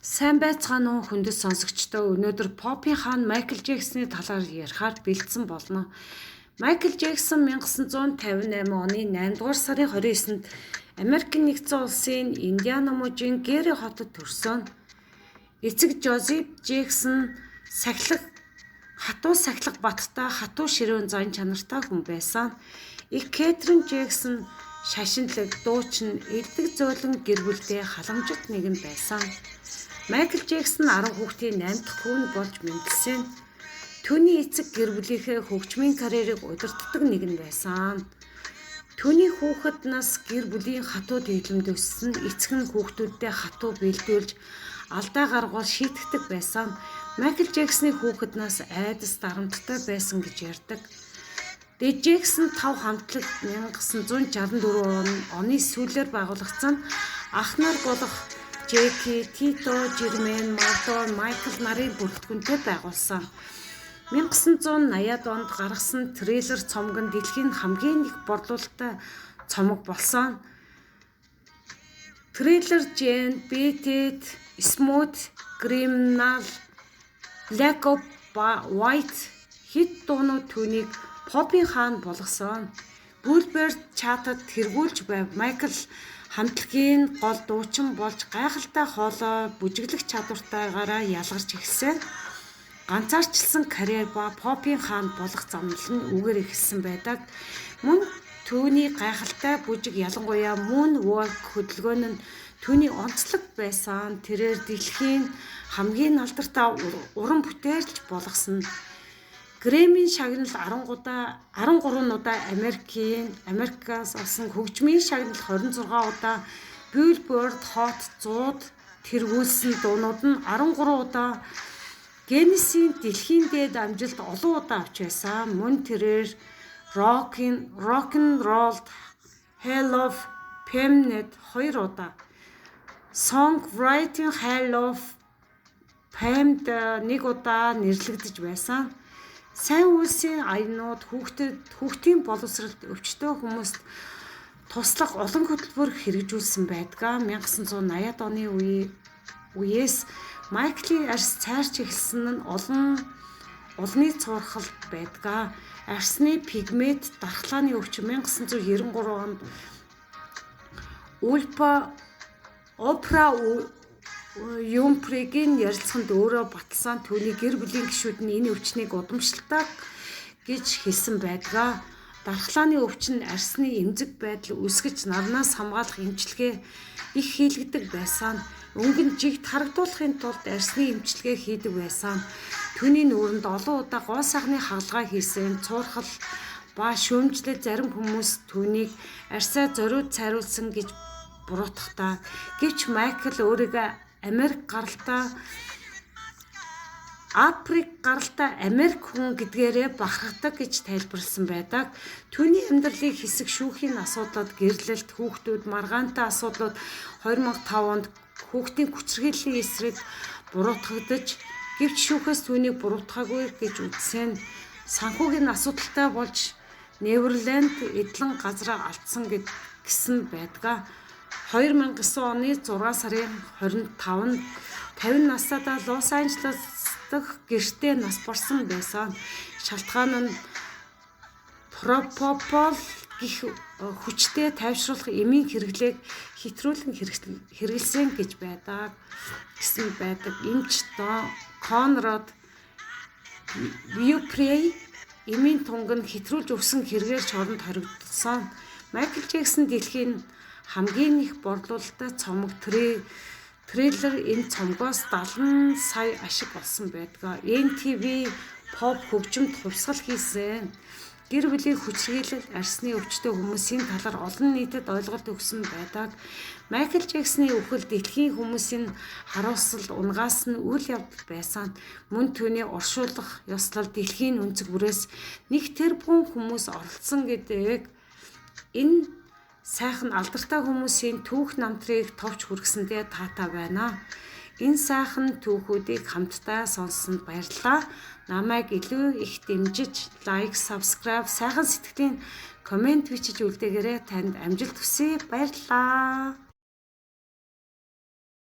Сайн байцгаана уу хүндэт сонсогчдоо. Өнөөдөр Попын хаан Майкл Джексоны талаар ярихаар бэлдсэн болно. Майкл Джексон 1958 оны 8-р сарын 29-нд Америкийн нэгдсэн улсын Индиана мужийн Гэри хотод төрсөн. Эцэг Жозеф Джексон хатуу сахилах баттай хатуу ширүүн зан чанартай хүн байсан. Их Кэтрин Джексон шашинлаг, дуучин, элдэг зөөлөн гэр бүлтэй халамжит нэгэн байсан. Майкл Джексон 10 хүүхдийн 8 дахь хүн болж мэндэлсэн. Түүний эцэг гэр бүлийнхээ хөгжмийн карьерийг удирддаг нэгэн байсан. Түүний хүүхэд нас гэр бүлийн хатуу дэглэмд өссөн, эцэг нь хүүхдүүддээ хатуу бэлдүүлж алдаа гаргуул шийтгдэг байсан. Майкл Джексоны хүүхэд нас айдас дарамттай байсан гэж ярьдаг. Дэд Джексон 5 хамтлаг 1964 оны сүүлээр байгуулагдсан ах нар болох Джеки, Тито, Жермен, Мартон, Майкл нарын бүрэлдэхүүнтэй байгуулсан. 1980-ад онд гаргасан трейлер цомог нь дэлхийн хамгийн их борлуулалттай цомог болсон. Трейлер Jane, Beat It, Smooth Criminal, Black or White хит дуунууд түүнийг Попын хаан болгосон. Billboard чартад тэргүүлж байв. Майкл хамтлагийн гол дуучин болж гайхалтай хоолой бүжиглэх чадвартайгаараа ялгарч эхэлсэн. Ганцаарчлсан карьер ба Попын хаан болох замнал нь үгээр эхэлсэн байдаг. Мөн түүний гайхалтай бүжиг ялангуяа Moonwalk хөдөлгөөн нь түүний онцлог байсан. Тэрээр дэлхийн хамгийн алдартай уран бүтээлч болгосон. Грэммийн шагнал 13 удаа Америкаас авсан, хөгжмийн шагнал 26 удаа, Billboard Hot 100-д тэргүүлсэн дуунууд нь 13 удаа, Guinness-ийн дэлхийн дээд амжилт олон удаа авч байсан. Мөн тэрээр Rock and Roll Hall of Fame-д 2 удаа, Songwriting Hall of Fame-д 1 удаа нэрлэгдэж байсан. Сайн үйлсийн аянууд хүүхдийн боловсролд өвчтөе хүмүүст туслах олон хөтөлбөр хэрэгжүүлсэн байдаг. 1980-ад оны үеэс Майклийн арьс цайрч эхэлсэн нь олонний цуурхалд байдаг. Арьсны пигмент дархлааны өвчин 1993 онд Опра Юмпригийн ярилцлаганд өөрөө баталсан. Түүний гэр бүлийн гишүүд нь энэ өвчнийг удамшилтай гэж хэлсэн байдаг. Дархлааны өвчин арьсны эмзэг байдал үүсгэж нарнаас хамгаалах эмчилгээ их хийлгдэг байсан. Өнгөнд жигт харагдуулахын тулд арьсны эмчилгээ хийдэг байсан. Түүний нүүрэнд олон удаа гоо сайхны хагалгаа хийсэн. Цуурхал ба шүүмжлэл зарим хүмүүс түүнийг арьсаа зориуд цайруулсан гэж буруутгадаг. Гэвч Майкл өөрийгөө Африк гаралтай Америк хүн гэдгээрээ бахархдаг гэж тайлбарласан байдаг. Түүний амьдралыг хэсэг шүүхийн асуудлууд, гэрлэлт, хүүхдүүд, маргаантай асуудлууд 2005 онд хүүхдийн хүчирхийллийн эсрэг буруутгагдаж, гэвч шүүхээс түүнийг буруутгаагүй гэж үзсэн. Санхүүгийн асуудалтай болж Неверленд эдлэн газраа алдсан гэсэн байдаг. 2009 оны 6 сарын 25-нд 50 настай Лос Анжелес дахь гэртээ нас барсан байсан. Шалтгаан нь пропопол гэх хүчтэй тайвшруулах эмийн хэрэглээг хэтрүүлэн хэрэглэсэн гэж байдаг. Эмч Конрад Вьюпрей эмийн тунг нь хэтрүүлж өгсөн хэрэгээр чоронд хоригдсон. Майкл Джексон дэлхийн хамгийн их борлуулалттай цомог трейлер энэ цомгоос 70 сая ашиг болсон байдаг. NTV Pop хөгжимд хувьсгал хийсэн. Гэр бүлийн хүчирхийлэл, арьсны өвчтөе хүмүүсийн талаар олон нийтэд ойлголт өгсөн байдаг. Майкл Джексоны үхэл дэлхийн хүмүүсийн харуулсал унгаас нь үйл явдал байсан. Мөн түүний оршуулах ёслол дэлхийн өнцөг бүрээс 1 тэрбум хүмүүс оролцсон гэдэг. Энэ сайхан алдартай хүмүүсийн түүх намтрыг товч хүргэсэндээ таатай байна. Энэ сайхан түүхүүдийг хамтдаа сонссонд баярлалаа. Намайг илүү их дэмжиж, лайк, subscribe, сайхан сэтгэлийн комент бичиж үлдээгээрэй. Танд амжилт хүсье. Баярлалаа.